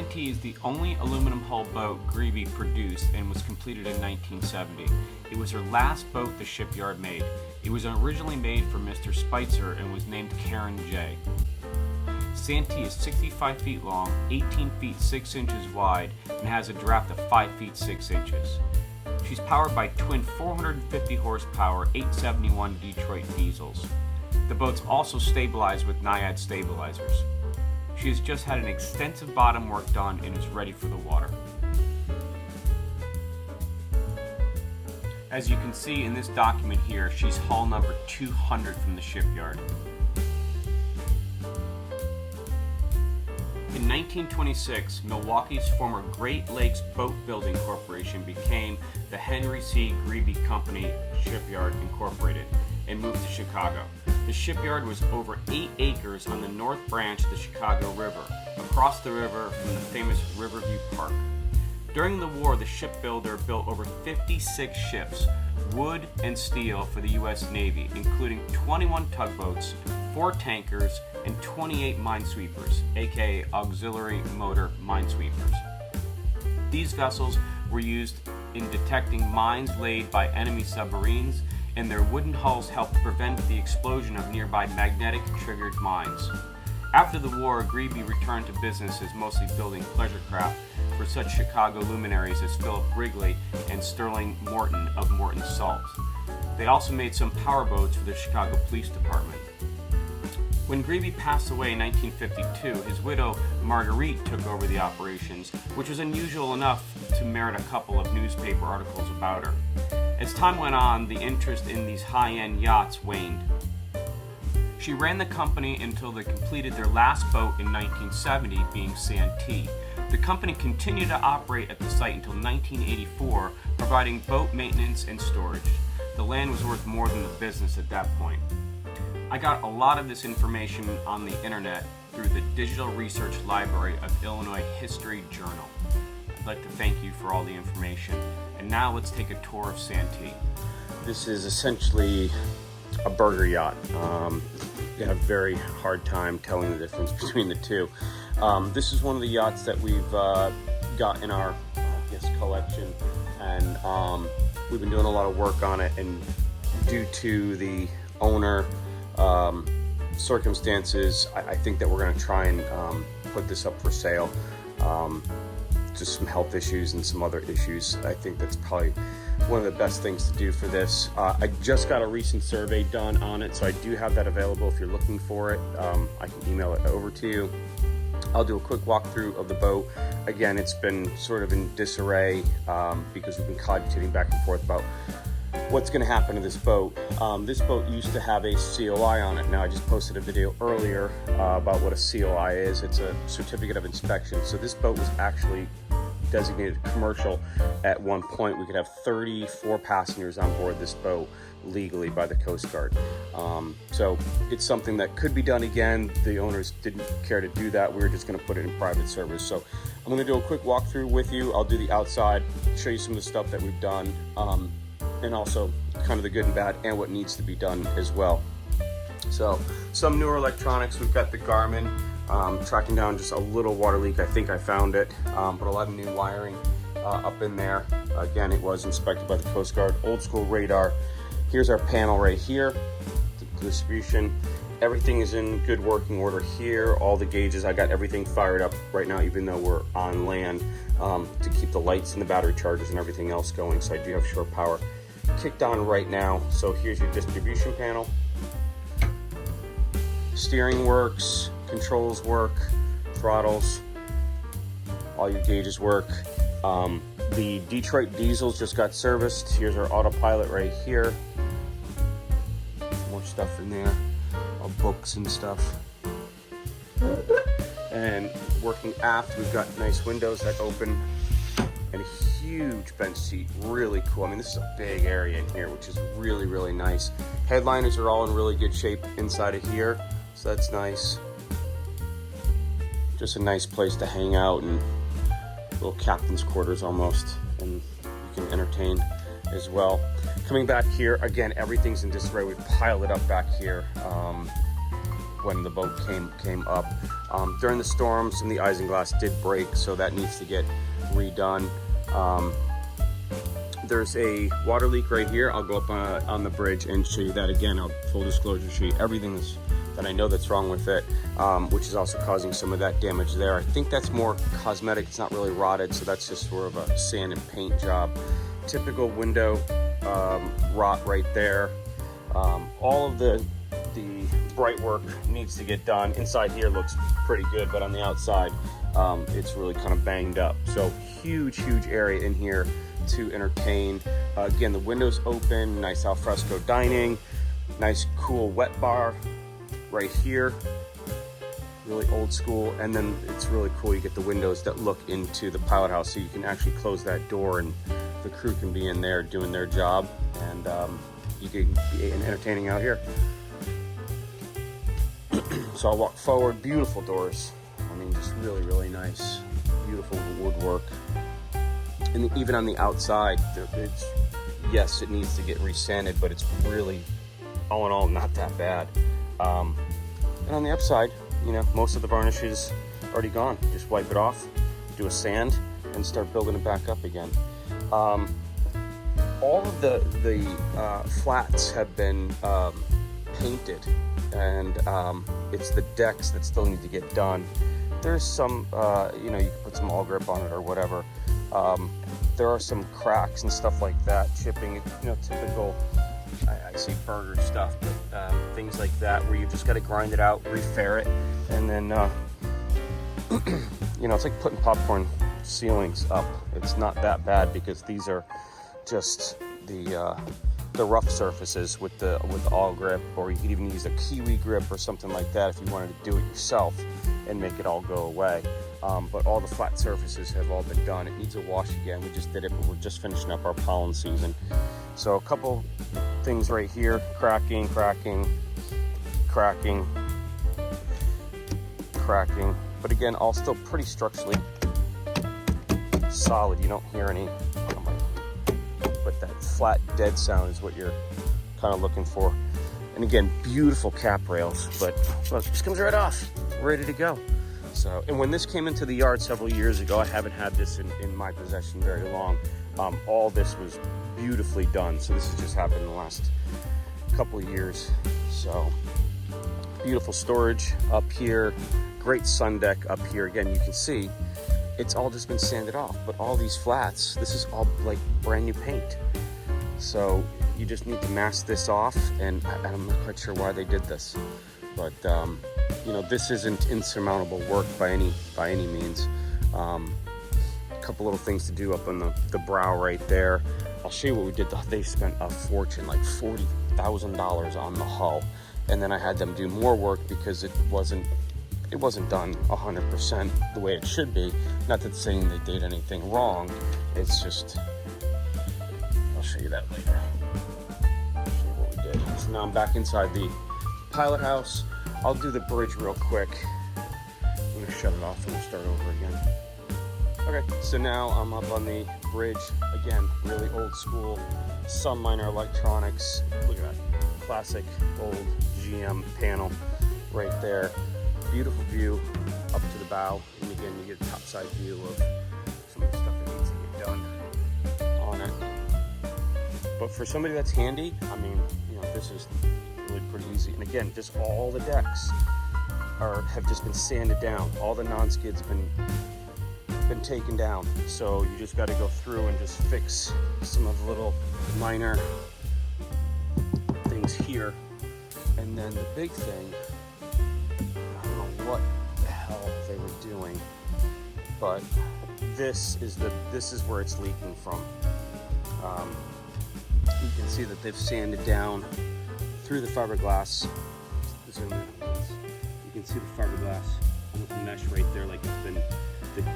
Santee is the only aluminum hull boat Grebe produced and was completed in 1970. It was her last boat the shipyard made. It was originally made for Mr. Spitzer and was named Karen J. Santee is 65 feet long, 18 feet 6 inches wide, and has a draft of 5 feet 6 inches. She's powered by twin 450 horsepower 871 Detroit diesels. The boat's also stabilized with Naiad stabilizers. She has just had an extensive bottom work done and is ready for the water. As you can see in this document here, she's hull number 200 from the shipyard. In 1926, Milwaukee's former Great Lakes Boat Building Corporation became the Henry C. Grebe Company Shipyard Incorporated and moved to Chicago. The shipyard was over 8 acres on the north branch of the Chicago River, across the river from the famous Riverview Park. During the war, the shipbuilder built over 56 ships, wood and steel, for the U.S. Navy, including 21 tugboats, 4 tankers, and 28 minesweepers, aka auxiliary motor minesweepers. These vessels were used in detecting mines laid by enemy submarines, and their wooden hulls helped prevent the explosion of nearby magnetic-triggered mines. After the war, Grebe returned to business as mostly building pleasure craft for such Chicago luminaries as Philip Wrigley and Sterling Morton of Morton Salt. They also made some power boats for the Chicago Police Department. When Grebe passed away in 1952, his widow Marguerite took over the operations, which was unusual enough to merit a couple of newspaper articles about her. As time went on, the interest in these high-end yachts waned. She ran the company until they completed their last boat in 1970, being Santee. The company continued to operate at the site until 1984, providing boat maintenance and storage. The land was worth more than the business at that point. I got a lot of this information on the internet through the Digital Research Library of Illinois History Journal. I'd like to thank you for all the information. And now let's take a tour of Santee. This is essentially a burger yacht. You have a very hard time telling the difference between the two. This is one of the yachts that we've got in our collection, and we've been doing a lot of work on it, and due to the owner circumstances, I think that we're going to try and put this up for sale. Just some health issues and some other issues. I think that's probably one of the best things to do for this. I just got a recent survey done on it, so I do have that available if you're looking for it. I can email it over to you. I'll do a quick walkthrough of the boat. Again, it's been sort of in disarray because we've been cogitating back and forth about what's going to happen to this boat. This boat used to have a COI on it. Now, I just posted a video earlier about what a COI is. It's a certificate of inspection. So this boat was actually designated commercial at one point. We could have 34 passengers on board this boat legally by the Coast Guard. So it's something that could be done again. The owners didn't care to do that. We were just going to put it in private service. So I'm going to do a quick walkthrough with you. I'll do the outside, show you some of the stuff that we've done, and also kind of the good and bad and what needs to be done as well. So some newer electronics. We've got the Garmin tracking down just a little water leak. I think I found it, but a lot of new wiring up in there. Again, it was inspected by the Coast Guard. Old school radar. Here's our panel right here, the distribution. Everything is in good working order here. All the gauges, I got everything fired up right now, even though we're on land, to keep the lights and the battery chargers and everything else going. So I do have shore power kicked on right now. So here's your distribution panel. Steering works, controls work, throttles, all your gauges work. The Detroit diesels just got serviced. Here's our autopilot right here. More stuff in there, all books and stuff. And working aft, we've got nice windows that open and a huge bench seat, really cool. I mean, this is a big area in here, which is really, really nice. Headliners are all in really good shape inside of here, so that's nice. Just a nice place to hang out, and little captain's quarters almost, and you can entertain as well. Coming back here, again, everything's in disarray. We piled it up back here when the boat came up. During the storm, some of the isinglass did break, so that needs to get redone. There's a water leak right here. I'll go up on the bridge and show you that again. I'll full disclosure show you everything that I know that's wrong with it, which is also causing some of that damage there. I think that's more cosmetic. It's not really rotted, so that's just sort of a sand and paint job. Typical window rot right there. All of the bright work needs to get done. Inside here looks pretty good, but on the outside, it's really kind of banged up. So huge area in here to entertain. Again, the windows open, nice al fresco dining, nice cool wet bar right here, really old school. And then it's really cool, you get the windows that look into the pilot house, so you can actually close that door and the crew can be in there doing their job, and you can be entertaining out here. So I'll walk forward. Beautiful doors. I mean, just really nice, beautiful woodwork. And even on the outside, yes, it needs to get resanded, but it's really, all in all, not that bad. And on the upside, you know, most of the varnish is already gone. Just wipe it off, do a sand, and start building it back up again. All of the flats have been painted, and it's the decks that still need to get done. There's some, you know, you can put some all grip on it or whatever. There are some cracks and stuff like that, chipping, you know, typical, I say burger stuff, but things like that, where you just got to grind it out, refair it, and then, you know, it's like putting popcorn ceilings up. It's not that bad, because these are just the rough surfaces with the all grip, or you could even use a kiwi grip or something like that if you wanted to do it yourself and make it all go away. But all the flat surfaces have all been done. It needs a wash again. We just did it, but we're just finishing up our pollen season. So a couple things right here, cracking. But again, all still pretty structurally solid. You don't hear any, but that flat dead sound is what you're kind of looking for. And again, beautiful cap rails, but look, this comes right off, ready to go. So, and when this came into the yard several years ago, I haven't had this in my possession very long. All this was beautifully done. So this has just happened in the last couple of years. So beautiful storage up here, great sun deck up here. Again, you can see it's all just been sanded off, but all these flats, this is all like brand new paint. So you just need to mask this off, and I'm not quite sure why they did this, but you know, this isn't insurmountable work by any means. A couple little things to do up on the brow right there. I'll show you what we did. They spent a fortune, like $40,000 on the hull, and then I had them do more work because it wasn't done 100% the way it should be. Not that saying they did anything wrong. It's just, I'll show you that later. I'll show you what we did. So now I'm back inside the pilot house. I'll do the bridge real quick. I'm gonna shut it off and we'll start over again. Okay, so now I'm up on the bridge again. Really old school, some minor electronics. Look at that, classic old GM panel right there. Beautiful view up to the bow, and again you get a topside view of some of the stuff that needs to get done on it. But for somebody that's handy, I mean, you know, this is really pretty easy. And again, just all the decks have just been sanded down. All the non-skids have been taken down. So you just got to go through and just fix some of the little minor things here. And then the big thing, I don't know what the hell they were doing, but this is where it's leaking from. You can see that they've sanded down through the fiberglass. You can see the fiberglass with the mesh right there, like it's been,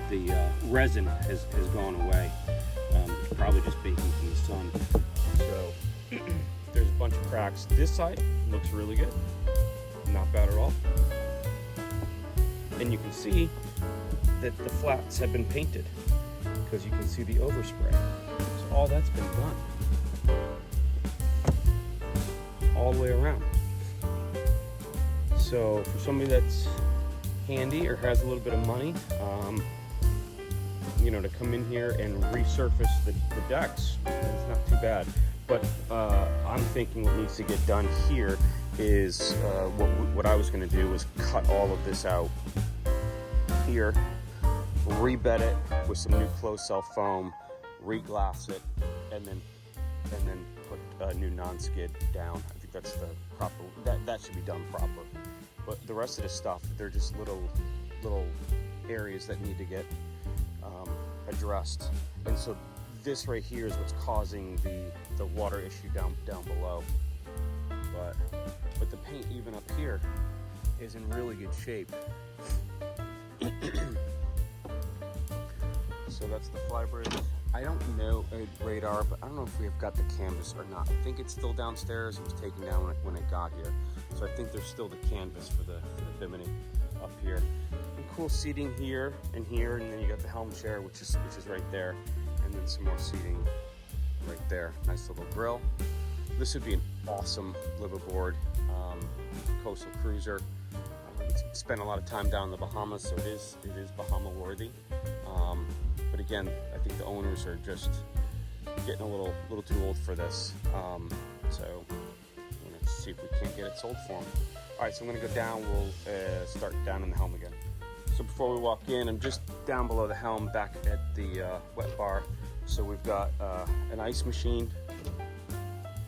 the resin has gone away. It's probably just baking from the sun. So there's a bunch of cracks. This side looks really good, not bad at all. And you can see that the flats have been painted because you can see the overspray. So all that's been done all the way around. So for somebody that's handy or has a little bit of money, you know, to come in here and resurface the decks. It's not too bad. But I'm thinking what needs to get done here is what I was going to do was cut all of this out here, rebed it with some new closed cell foam, reglass it, and then put a new non-skid down. I think that's the proper. That should be done proper. But the rest of the stuff, they're just little areas that need to get addressed. And so this right here is what's causing the water issue down below. But the paint even up here is in really good shape. So that's the flybridge. I don't know a radar, but I don't know if we have got the canvas or not. I think it's still downstairs. It was taken down when it got here. So I think there's still the canvas for the Bimini up here. And cool seating here, and then you got the helm chair, which is right there, and then some more seating right there. Nice little grill. This would be an awesome liveaboard coastal cruiser. Spent a lot of time down in the Bahamas, so it is Bahama worthy. But again, I think the owners are just getting a little too old for this. So let's see if we can't get it sold for them. All right, so I'm gonna go down. We'll start down in the helm again. So before we walk in, I'm just down below the helm, back at the wet bar. So we've got an ice machine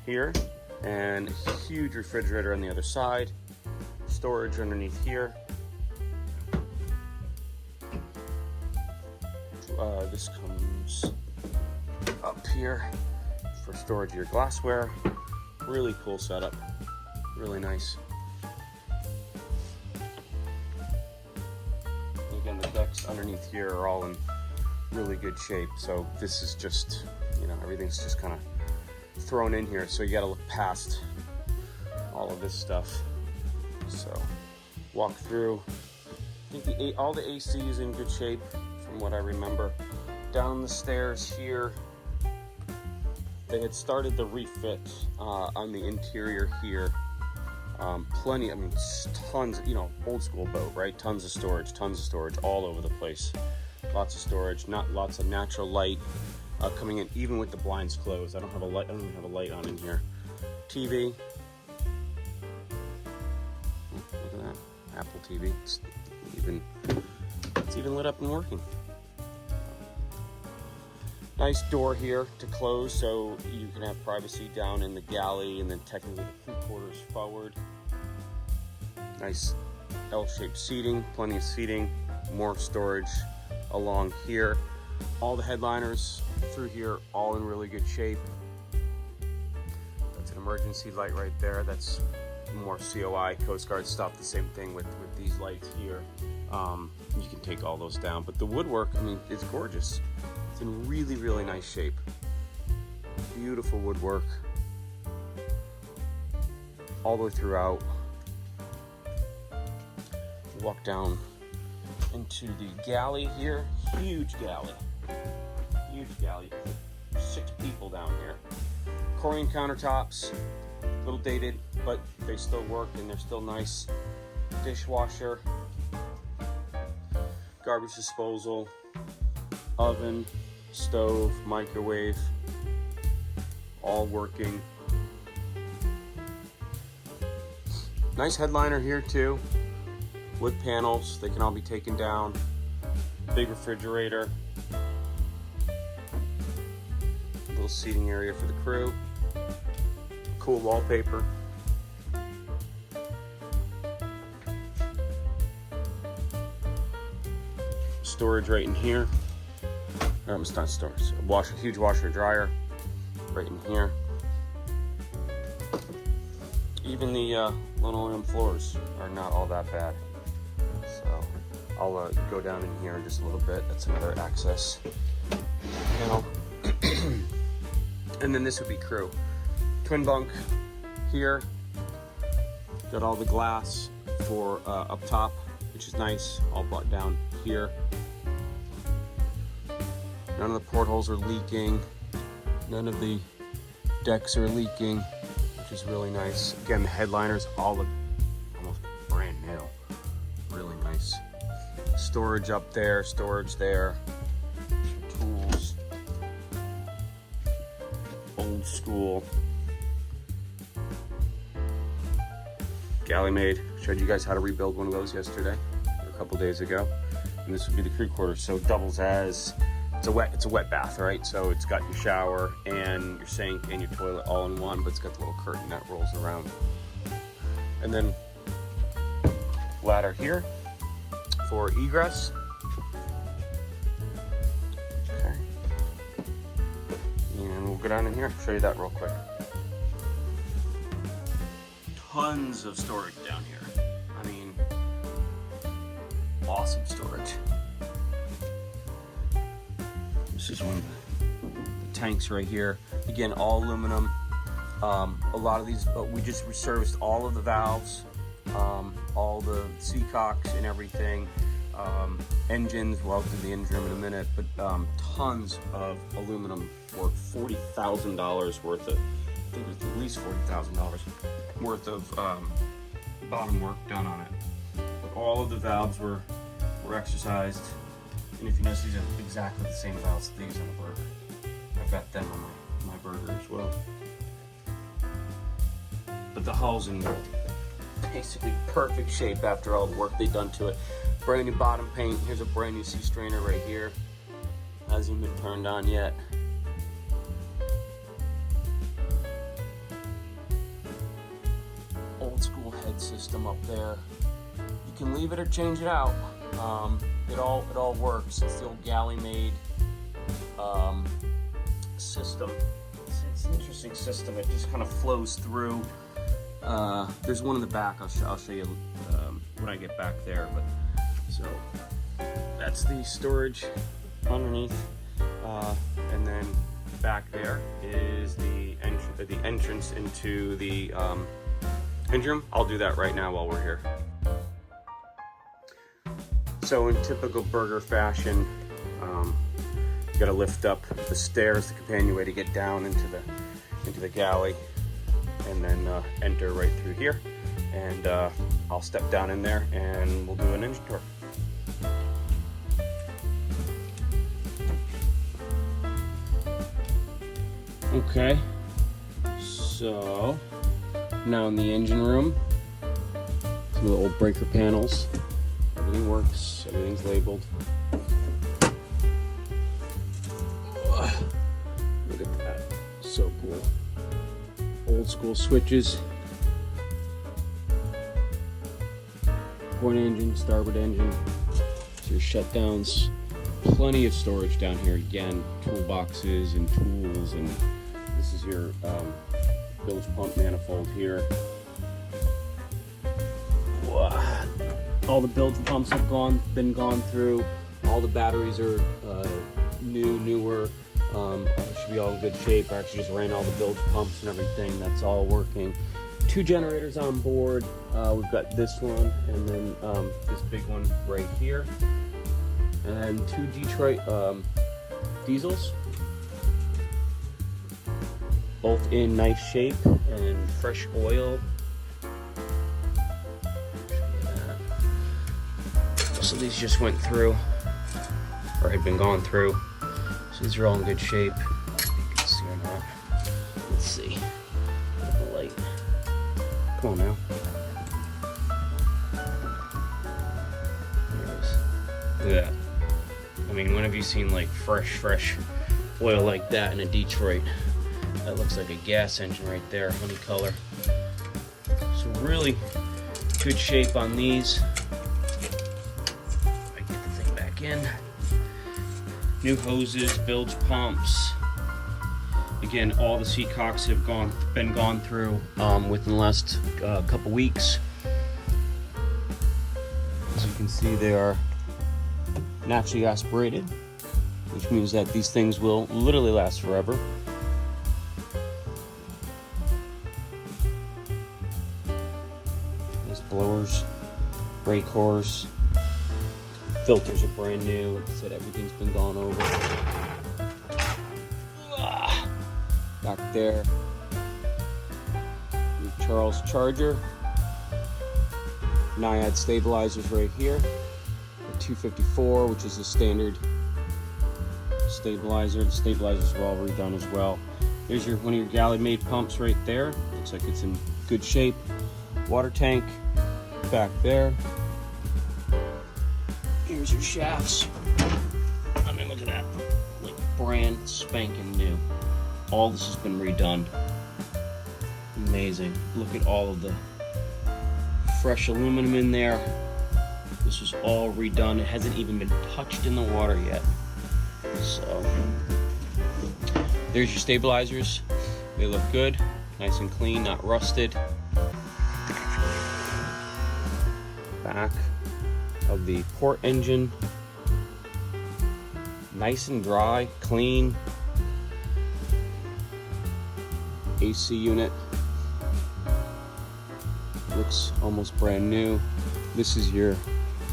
here and a huge refrigerator on the other side. Storage underneath here. This comes up here for storage of your glassware. Really cool setup, really nice. And again, the decks underneath here are all in really good shape. So this is just, you know, everything's just kind of thrown in here. So you got to look past all of this stuff. So walk through. I think all the AC is in good shape from what I remember. Down the stairs here, they had started the refit on the interior here. Plenty, I mean, tons, you know, old school boat, right? Tons of storage all over the place. Lots of storage, lots of natural light coming in, even with the blinds closed. I don't have a light. I don't even have a light on in here. TV. Look at that, Apple TV. It's even lit up and working. Nice door here to close, so you can have privacy down in the galley, and then technically the crew quarters forward. Nice L-shaped seating, plenty of seating, more storage along here. All the headliners through here, all in really good shape. That's an emergency light right there. That's more COI, Coast Guard stuff. The same thing with these lights here. You can take all those down, but the woodwork, I mean, it's gorgeous. It's in really, really nice shape. Beautiful woodwork all the way throughout. Walk down into the galley here. Huge galley. 6 people down here. Corian countertops, a little dated, but they still work and they're still nice. Dishwasher, garbage disposal, oven, stove, microwave, all working. Nice headliner here too. Wood panels, they can all be taken down. Big refrigerator. Little seating area for the crew. Cool wallpaper. Storage right in here. It's not storage. A huge washer and dryer right in here. Even the linoleum floors are not all that bad. So I'll go down in here in just a little bit. That's another access panel. And then this would be crew. Twin bunk here. Got all the glass for up top, which is nice. All brought down here. None of the portholes are leaking. None of the decks are leaking, which is really nice. Again, the headliners all look almost brand new. Really nice. Storage up there, storage there. Some tools. Old school. Galley made. Showed you guys how to rebuild one of those yesterday, or a couple days ago. And this would be the crew quarters, so it doubles as it's a wet bath, right? So it's got your shower and your sink and your toilet all in one, but it's got the little curtain that rolls around. And then ladder here for egress. Okay. And we'll go down in here, show you that real quick. Tons of storage down here. I mean, awesome storage. This is one of the tanks right here. Again, all aluminum. A lot of these, we just reserviced all of the valves, all the seacocks and everything. Engines, well, I'll do the engine room in a minute, but tons of aluminum work. $40,000 worth of, I think it was at least $40,000 worth of bottom work done on it. But all of the valves were exercised. And if you notice, these are exactly the same valves that they use on the burger. I've got them on my burger as well. But the hull's in basically perfect shape after all the work they've done to it. Brand new bottom paint. Here's a brand new sea strainer right here. Hasn't been turned on yet. Old school head system up there. You can leave it or change it out. It all works. It's the old galley made system. It's an interesting system. It just kind of flows through. There's one in the back. I'll show you when I get back there. But so that's the storage underneath, and then back there is the entrance into the engine room. I'll do that right now while we're here. So in typical burger fashion, you got to lift up the stairs, the companionway, to get down into the galley, and then enter right through here. And I'll step down in there, and we'll do an engine tour. Okay, so now in the engine room, some of the old breaker panels. Everything works, everything's labeled. Look at that, so cool. Old school switches. Point engine, starboard engine. So your shutdowns. Plenty of storage down here. Again, toolboxes and tools, and this is your bilge pump manifold here. All the bilge pumps have been gone through. All the batteries are newer. Should be all in good shape. I actually just ran all the bilge pumps and everything. That's all working. 2 generators on board. We've got this one, and then this big one right here, and 2 Detroit diesels, both in nice shape and fresh oil. So these just went through, or had been gone through. So these are all in good shape. If you can see or not. Let's see. The light. Come on now. There it is. Look at that. I mean, when have you seen like fresh oil like that in a Detroit? That looks like a gas engine right there, honey color. So really good shape on these. In. New hoses, bilge pumps. Again, all the seacocks have been gone through within the last couple weeks. As you can see, they are naturally aspirated, which means that these things will literally last forever. These blowers, brake horse. Filters are brand new. Like I said, everything's been gone over. Back there, the Charles Charger. Naiad stabilizers right here. The 254, which is the standard stabilizer. The stabilizers are all redone as well. There's one of your galley-made pumps right there. Looks like it's in good shape. Water tank back there. Here's your shafts. I mean, look at that. Like brand spanking new. All this has been redone. Amazing. Look at all of the fresh aluminum in there. This was all redone. It hasn't even been touched in the water yet. So there's your stabilizers. They look good, nice and clean, not rusted. Back of the port engine, nice and dry, clean. AC unit looks almost brand new. This is your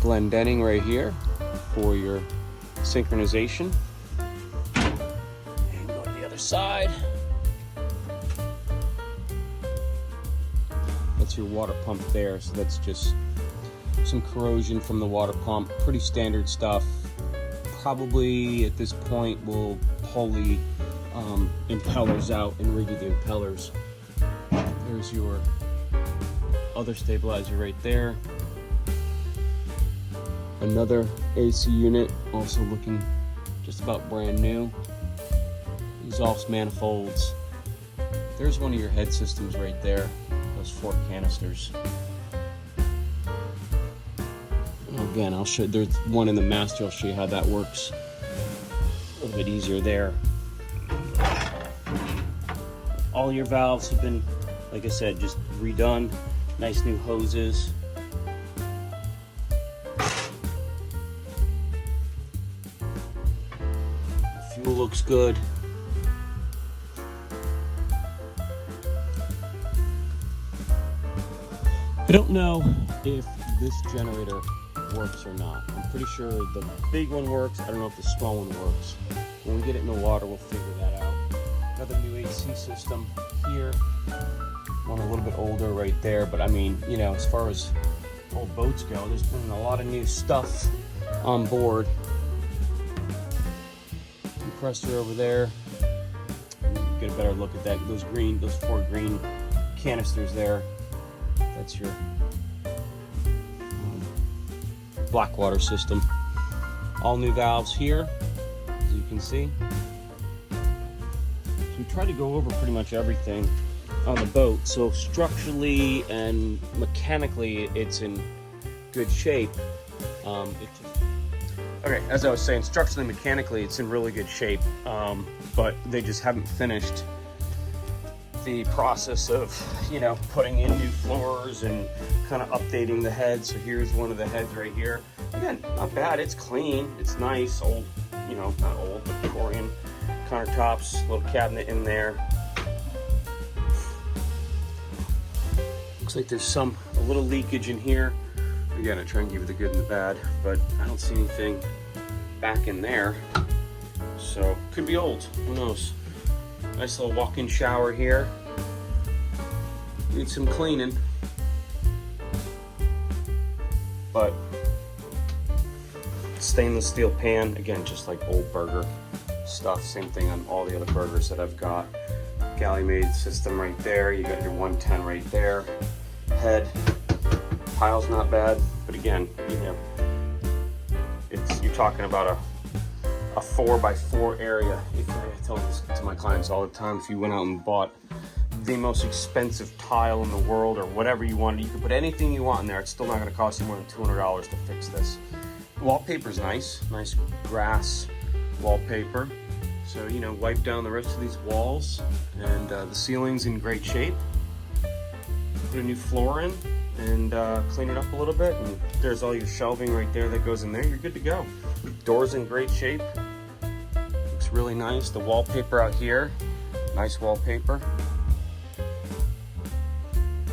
Glendenning right here for your synchronization. And go to the other side. That's your water pump there, so that's just some corrosion from the water pump. Pretty standard stuff. Probably at this point we'll pull the impellers out and redo the impellers. There's your other stabilizer right there. Another AC unit, also looking just about brand new. Exhaust manifolds. There's one of your head systems right there. Those 4 canisters. Again, I'll show. There's one in the master. I'll show you how that works. A little bit easier there. All your valves have been, like I said, just redone. Nice new hoses. Fuel looks good. I don't know if this generator works or not. I'm pretty sure the big one works. I don't know if the small one works. When we get it in the water, we'll figure that out. Another new AC system here. One a little bit older right there, but I mean, you know, as far as old boats go, there's been a lot of new stuff on board. Compressor over there. Get a better look at that. Those 4 green canisters there. That's your black water system. All new valves here, as you can see. So we try to go over pretty much everything on the boat. So structurally and mechanically, it's in good shape. Okay, as I was saying, structurally and mechanically, it's in really good shape, but they just haven't finished the process of, you know, putting in new floors and kind of updating the head. So here's one of the heads right here. Again, not bad. It's clean. It's nice. Old, you know, not old, but Victorian countertops. Little cabinet in there. Looks like there's a little leakage in here. Again, I try and give you the good and the bad, but I don't see anything back in there. So could be old. Who knows? Nice little walk-in shower here. Need some cleaning, but stainless steel pan. Again, just like old burger stuff. Same thing on all the other burgers that I've got. Galley-made system right there. You got your 110 right there. Head pile's not bad, but again, you know, you're talking about a 4x4 area. I tell this to my clients all the time. If you went out and bought the most expensive tile in the world or whatever you wanted, you could put anything you want in there. It's still not going to cost you more than $200 to fix this. Wallpaper's nice grass wallpaper. So, you know, wipe down the rest of these walls, and the ceiling's in great shape. Put a new floor in and clean it up a little bit, and there's all your shelving right there that goes in there. You're good to go. Door's in great shape. Looks really nice. The wallpaper out here, nice wallpaper.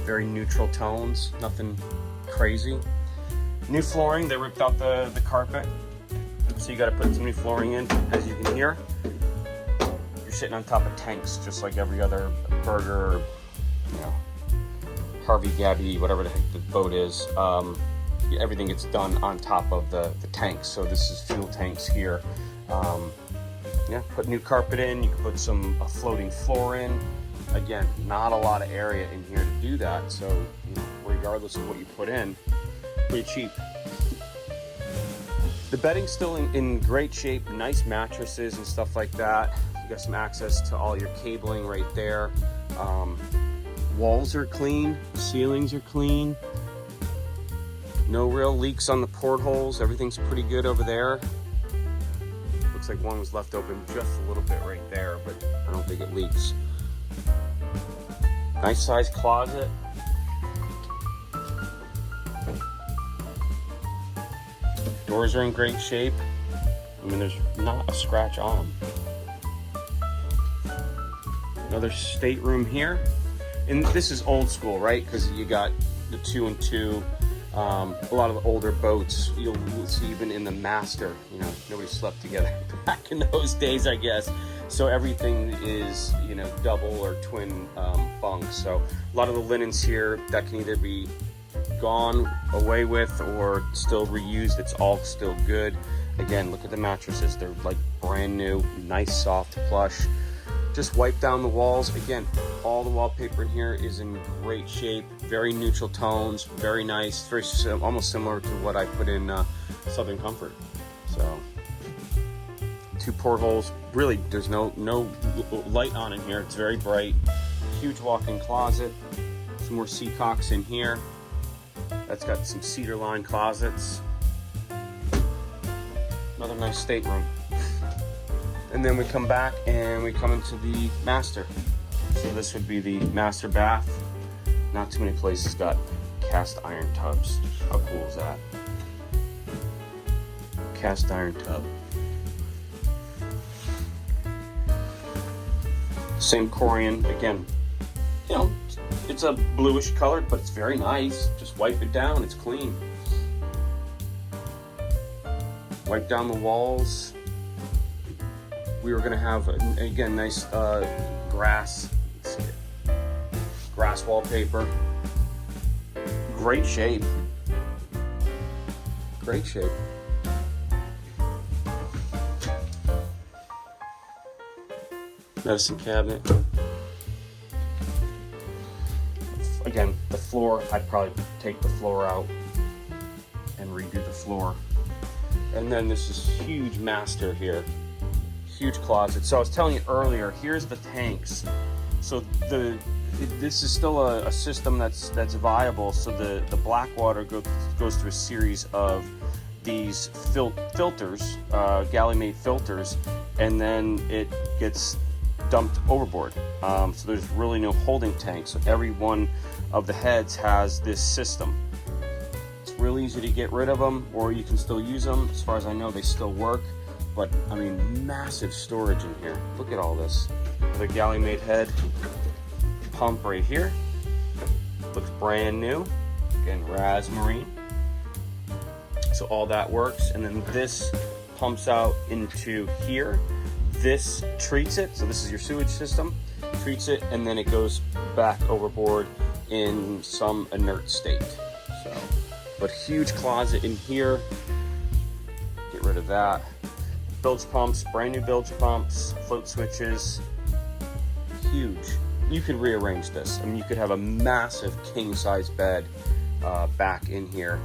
Very neutral tones, nothing crazy. New flooring, they ripped out the carpet, so you got to put some new flooring in. As you can hear, you're sitting on top of tanks just like every other burger, or, you know, Harvey Gabby, whatever the heck the boat is. everything gets done on top of the tanks. So this is fuel tanks here. Yeah, put new carpet in. You can put a floating floor in. Again, not a lot of area in here to do that. So, you know, regardless of what you put in, pretty cheap. The bedding's still in great shape. Nice mattresses and stuff like that. You got some access to all your cabling right there. Walls are clean. Ceilings are clean. No real leaks on the portholes. Everything's pretty good over there. Looks like one was left open just a little bit right there, but I don't think it leaks. Nice sized closet. Doors are in great shape. I mean, there's not a scratch on them. Another stateroom here. And this is old school, right? Because you got the 2 and 2. A lot of the older boats, you'll see even in the master, you know, nobody slept together back in those days, I guess. So everything is, you know, double or twin bunks. So a lot of the linens here that can either be gone away with or still reused. It's all still good. Again, look at the mattresses. They're like brand new, nice soft plush. Just wipe down the walls. Again, all the wallpaper in here is in great shape. Very neutral tones, very nice. Very almost similar to what I put in Southern Comfort. So 2 portholes. Really, there's no light on in here. It's very bright. Huge walk-in closet. Some more seacocks in here. That's got some cedar lined closets. Another nice stateroom. And then we come back and we come into the master. So this would be the master bath. Not too many places got cast iron tubs. How cool is that? Cast iron tub. Same Corian, again, you know, it's a bluish color, but it's very nice. Just wipe it down, it's clean. Wipe down the walls. We were gonna have, again, nice grass wallpaper. Great shape. Great shape. Medicine cabinet. Again, the floor, I'd probably take the floor out and redo the floor. And then this is huge master here. Huge closet. So I was telling you earlier, here's the tanks. So this is still a system that's viable. So the black water goes through a series of these filters, galley-made filters, and then it gets dumped overboard. So there's really no holding tank. So every one of the heads has this system. It's really easy to get rid of them, or you can still use them. As far as I know, they still work. But I mean, massive storage in here. Look at all this. The galley-made head pump right here. Looks brand new. Again, Razmarine. So all that works. And then this pumps out into here. This treats it. So this is your sewage system. Treats it, and then it goes back overboard in some inert state. So, but huge closet in here. Get rid of that. Bilge pumps, brand new bilge pumps, float switches, huge. You could rearrange this. I mean, you could have a massive king-size bed back in here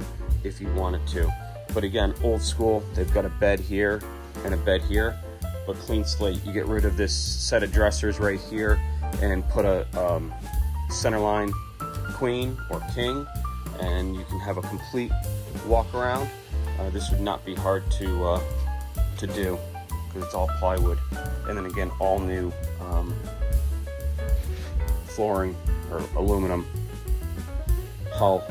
if you wanted to. But again, old school, they've got a bed here and a bed here, but clean slate. You get rid of this set of dressers right here and put a centerline queen or king, and you can have a complete walk around. This would not be hard to do because it's all plywood. And then again, all new flooring or aluminum hull.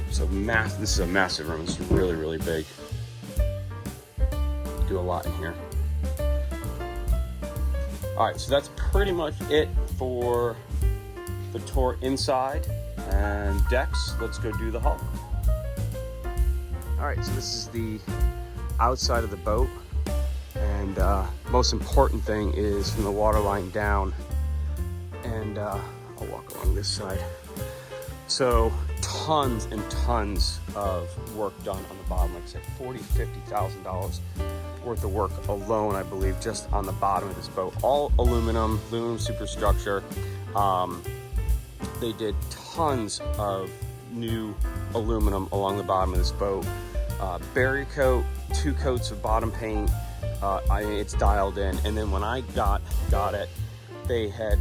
So this is a massive room. This is really, really big. Do a lot in here. All right, so that's pretty much it for the tour inside and decks. Let's go do the hull. All right, so this is the outside of the boat, and most important thing is from the waterline down, and I'll walk along this side. So tons and tons of work done on the bottom. Like I said, $40,000-$50,000 worth of work alone, I believe, just on the bottom of this boat. All aluminum superstructure. They did tons of new aluminum along the bottom of this boat. Barrier coat, 2 coats of bottom paint. It's dialed in. And then when I got it, they had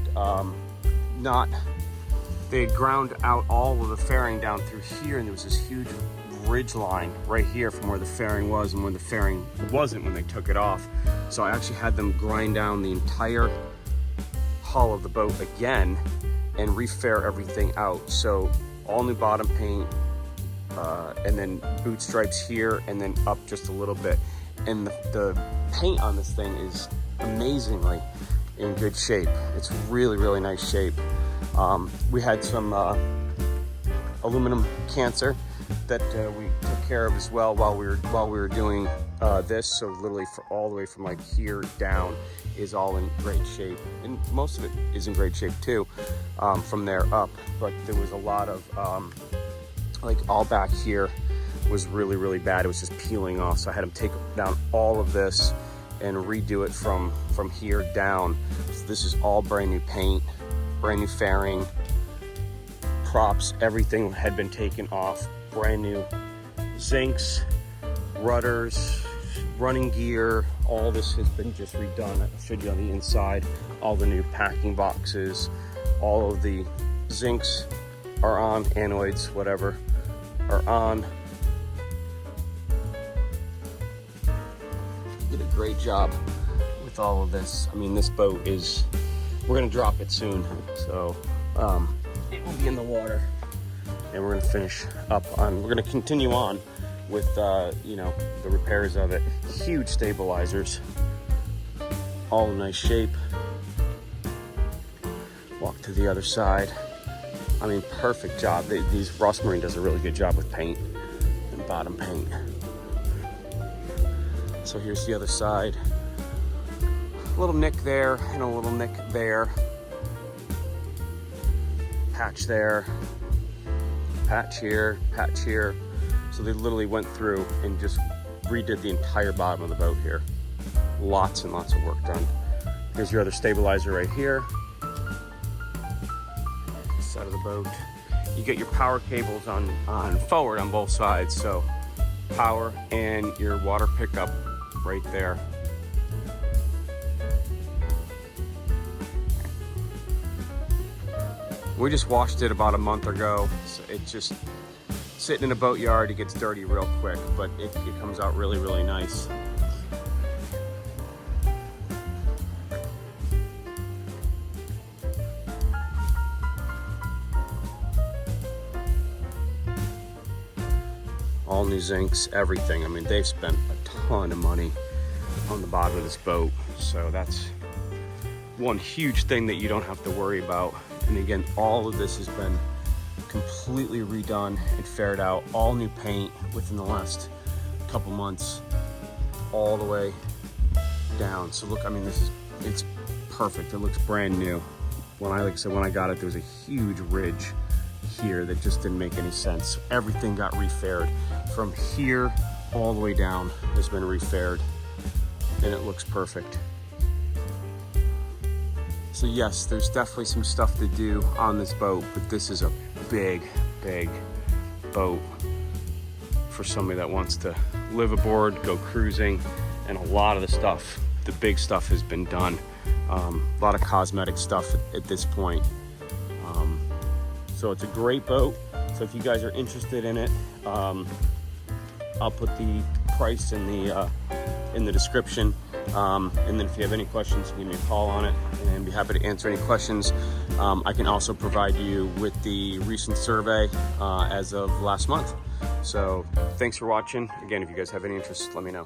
they had ground out all of the fairing down through here, and there was this huge ridge line right here from where the fairing was and where the fairing wasn't when they took it off. So I actually had them grind down the entire hull of the boat again and refair everything out. So all new bottom paint, and then boot stripes here and then up just a little bit. And the paint on this thing is amazingly in good shape. It's really, really nice shape. We had some aluminum cancer that we took care of as well while we were doing this. So literally all the way from like here down is all in great shape, and most of it is in great shape too, from there up. But there was a lot of like all back here was really, really bad. It was just peeling off. So I had them take down all of this and redo it from here down. So this is all brand new paint, brand new fairing, props, everything had been taken off, brand new zincs, rudders, running gear, all this has been just redone. I showed you on the inside, all the new packing boxes, all of the zincs are on, anoids, whatever, are on. Did a great job with all of this. I mean, this boat is, we're gonna drop it soon, so it will be in the water, and we're gonna finish up on, we're gonna continue on with you know, the repairs of it. Huge stabilizers, all in nice shape. Walk to the other side. I mean, perfect job. Ross Marine does a really good job with paint and bottom paint. So here's the other side. A little nick there and a little nick there. Patch there, patch here, patch here. So they literally went through and just redid the entire bottom of the boat here. Lots and lots of work done. Here's your other stabilizer right here. This side of the boat. You get your power cables on forward on both sides. So power and your water pickup right there. We just washed it about a month ago. So it's just sitting in a boatyard, it gets dirty real quick, but it comes out really, really nice. All new zincs, everything. I mean, they've spent a ton of money on the bottom of this boat. So that's one huge thing that you don't have to worry about. And again, all of this has been completely redone and faired out. All new paint within the last couple months, all the way down. So look, I mean, it's perfect. It looks brand new. Like I said, when I got it, there was a huge ridge here that just didn't make any sense. Everything got refaired from here all the way down has been refaired, and it looks perfect. So yes, there's definitely some stuff to do on this boat, but this is a big, big boat for somebody that wants to live aboard, go cruising, and a lot of the stuff, the big stuff has been done. A lot of cosmetic stuff at this point. So it's a great boat. So if you guys are interested in it, I'll put the price in the description. And then if you have any questions, give me a call on it, and I'd be happy to answer any questions. I can also provide you with the recent survey as of last month. So thanks for watching. Again, if you guys have any interest, let me know.